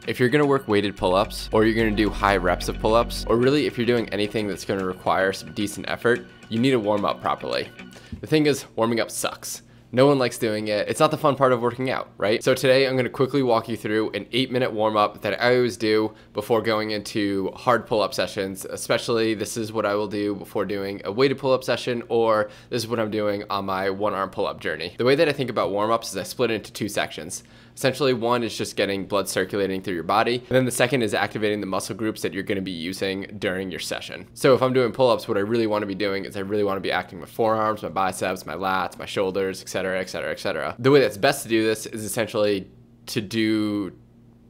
If you're gonna work weighted pull-ups, or you're gonna do high reps of pull-ups, or really if you're doing anything that's gonna require some decent effort, you need to warm up properly. The thing is, warming up sucks. No one likes doing it. It's not the fun part of working out, right? So today I'm gonna quickly walk you through an 8-minute warm up that I always do before going into hard pull-up sessions. Especially this is what I will do before doing a weighted pull-up session, or this is what I'm doing on my one arm pull-up journey. The way that I think about warm-ups is I split it into two sections. Essentially, one is just getting blood circulating through your body, and then the second is activating the muscle groups that you're gonna be using during your session. So if I'm doing pull-ups, what I really wanna be doing is I really wanna be acting my forearms, my biceps, my lats, my shoulders, etc., etc., etc. The way that's best to do this is essentially to do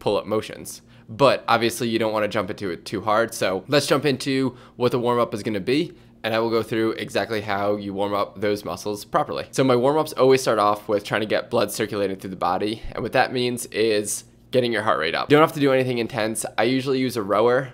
pull-up motions. But obviously you don't wanna jump into it too hard, so let's jump into what the warm-up is gonna be, and I will go through exactly how you warm up those muscles properly. So my warm-ups always start off with trying to get blood circulating through the body, and what that means is getting your heart rate up. You don't have to do anything intense. I usually use a rower.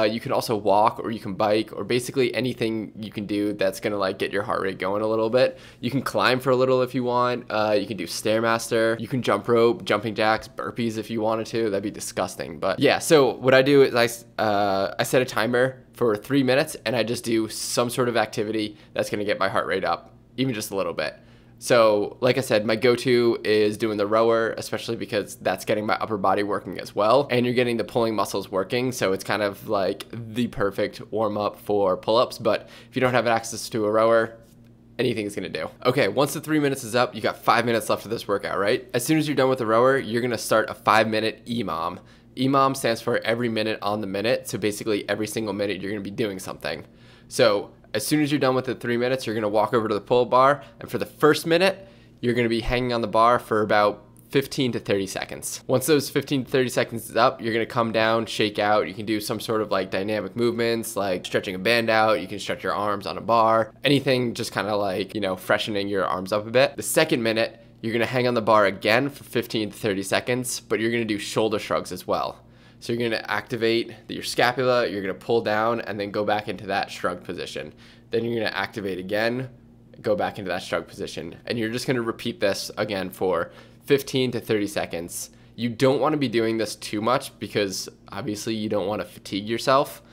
You can also walk, or you can bike, or basically anything you can do that's gonna like get your heart rate going a little bit. You can climb for a little if you want. You can do Stairmaster. You can jump rope, jumping jacks, burpees if you wanted to. That'd be disgusting. But yeah, so what I do is I set a timer for 3 minutes, and I just do some sort of activity that's gonna get my heart rate up, even just a little bit. So like I said, my go-to is doing the rower, especially because that's getting my upper body working as well, and you're getting the pulling muscles working, so it's kind of like the perfect warm-up for pull-ups. But if you don't have access to a rower, anything is gonna do. Okay, once the 3 minutes is up, you got 5 minutes left of this workout, right? As soon as you're done with the rower, you're gonna start a 5-minute EMOM. EMOM stands for every minute on the minute, so basically every single minute you're gonna be doing something. So as soon as you're done with the 3 minutes, you're gonna walk over to the pull bar, and for the first minute, you're gonna be hanging on the bar for about 15 to 30 seconds. Once those 15 to 30 seconds is up, you're gonna come down, shake out. You can do some sort of like dynamic movements, like stretching a band out. You can stretch your arms on a bar, anything just kind of like, you know, freshening your arms up a bit. The second minute, you're gonna hang on the bar again for 15 to 30 seconds, but you're gonna do shoulder shrugs as well. So you're gonna activate your scapula, you're gonna pull down, and then go back into that shrug position. Then you're gonna activate again, go back into that shrug position. And you're just gonna repeat this again for 15 to 30 seconds. You don't wanna be doing this too much because obviously you don't wanna fatigue yourself.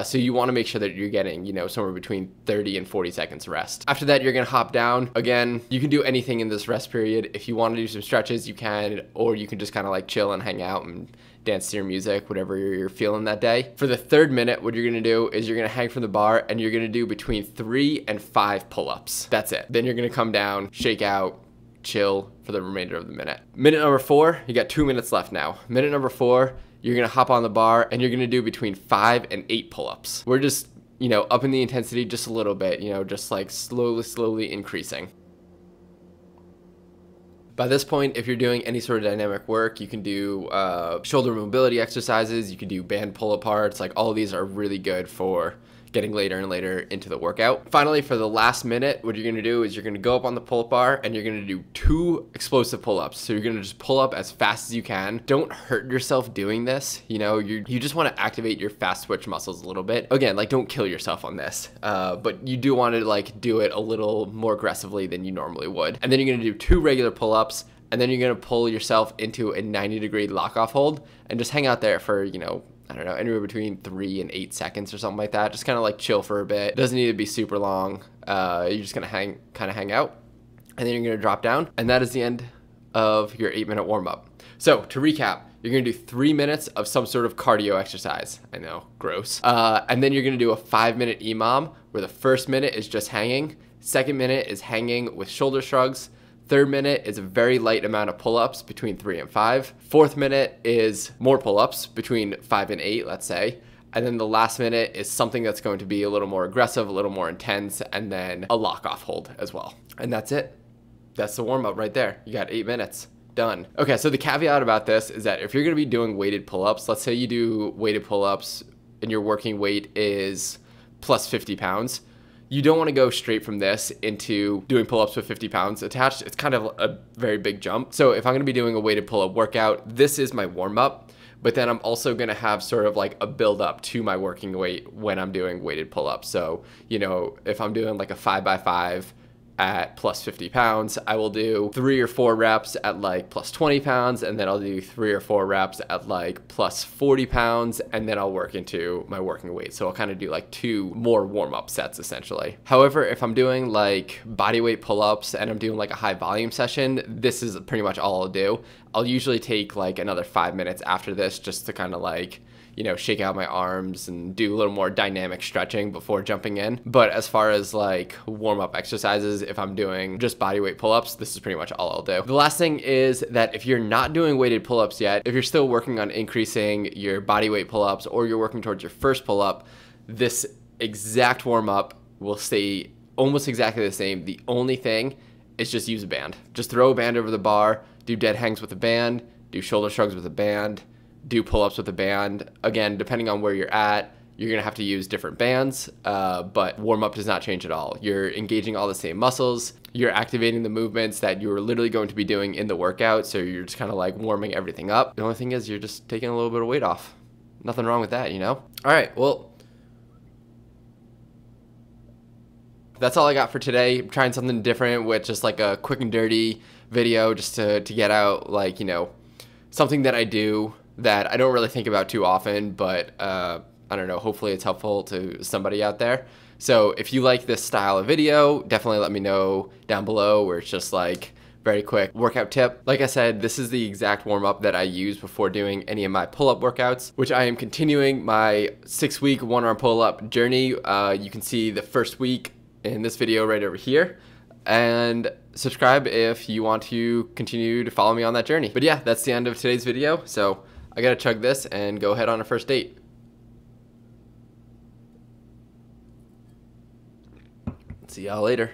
So you wanna make sure that you're getting, you know, somewhere between 30 and 40 seconds rest. After that, you're gonna hop down. Again, you can do anything in this rest period. If you wanna do some stretches, you can, or you can just kinda like chill and hang out and dance to your music, whatever you're feeling that day. For the third minute, what you're gonna do is you're gonna hang from the bar, and you're gonna do between 3 and 5 pull-ups. That's it. Then you're gonna come down, shake out, chill for the remainder of the minute. Minute number 4, you got 2 minutes left now. Minute number 4, you're gonna hop on the bar, and you're gonna do between 5 and 8 pull-ups. We're just, you know, upping the intensity just a little bit, you know, just like slowly increasing. By this point, if you're doing any sort of dynamic work, you can do shoulder mobility exercises, you can do band pull-aparts, like all of these are really good for getting later and later into the workout. Finally, for the last minute, what you're gonna do is you're gonna go up on the pull-up bar, and you're gonna do 2 explosive pull-ups. So you're gonna just pull up as fast as you can. Don't hurt yourself doing this. You know, you just wanna activate your fast twitch muscles a little bit. Again, like don't kill yourself on this, but you do wanna like do it a little more aggressively than you normally would. And then you're gonna do 2 regular pull-ups, and then you're gonna pull yourself into a 90-degree lock-off hold, and just hang out there for, you know, I don't know, anywhere between 3 and 8 seconds or something like that. Just kind of like chill for a bit. It doesn't need to be super long. You're just gonna kind of hang out, and then you're gonna drop down, and that is the end of your 8-minute warm-up. So to recap, you're gonna do 3 minutes of some sort of cardio exercise. I know, gross. And then you're gonna do a 5-minute EMOM, where the first minute is just hanging, second minute is hanging with shoulder shrugs, third minute is a very light amount of pull-ups between 3 and 5. Fourth minute is more pull-ups between 5 and 8, let's say. And then the last minute is something that's going to be a little more aggressive, a little more intense, and then a lock-off hold as well. And that's it. That's the warm-up right there. You got 8 minutes. Done. Okay, so the caveat about this is that if you're gonna be doing weighted pull-ups, let's say you do weighted pull-ups and your working weight is plus 50 pounds, you don't want to go straight from this into doing pull-ups with 50 pounds attached. It's kind of a very big jump. So if I'm going to be doing a weighted pull-up workout, this is my warm-up, but then I'm also going to have sort of like a build-up to my working weight when I'm doing weighted pull-ups. So, you know, if I'm doing like a 5x5 at plus 50 pounds. I will do 3 or 4 reps at like plus 20 pounds, and then I'll do 3 or 4 reps at like plus 40 pounds, and then I'll work into my working weight. So I'll kind of do like 2 more warm-up sets essentially. However, if I'm doing like bodyweight pull-ups and I'm doing like a high volume session, this is pretty much all I'll do. I'll usually take like another 5 minutes after this just to kind of like, you know, shake out my arms and do a little more dynamic stretching before jumping in. But as far as like warm-up exercises, if I'm doing just bodyweight pull-ups, this is pretty much all I'll do. The last thing is that if you're not doing weighted pull-ups yet, if you're still working on increasing your bodyweight pull-ups or you're working towards your first pull-up, this exact warm-up will stay almost exactly the same. The only thing is just use a band. Just throw a band over the bar, do dead hangs with a band, do shoulder shrugs with a band, do pull-ups with a band. Again, depending on where you're at, you're gonna have to use different bands, but warm-up does not change at all. You're engaging all the same muscles, you're activating the movements that you're literally going to be doing in the workout, so you're just kind of like warming everything up. The only thing is you're just taking a little bit of weight off. Nothing wrong with that, you know? All right, well, that's all I got for today. I'm trying something different with just like a quick and dirty video just to get out, like, you know, something that I do that I don't really think about too often, but I don't know, hopefully it's helpful to somebody out there. So if you like this style of video, definitely let me know down below, where it's just like very quick workout tip. Like I said, this is the exact warm-up that I use before doing any of my pull-up workouts, which I am continuing my 6-week one-arm pull-up journey. You can see the first week in this video right over here, and subscribe if you want to continue to follow me on that journey. But yeah, that's the end of today's video. So I gotta chug this and go head on a first date. See y'all later.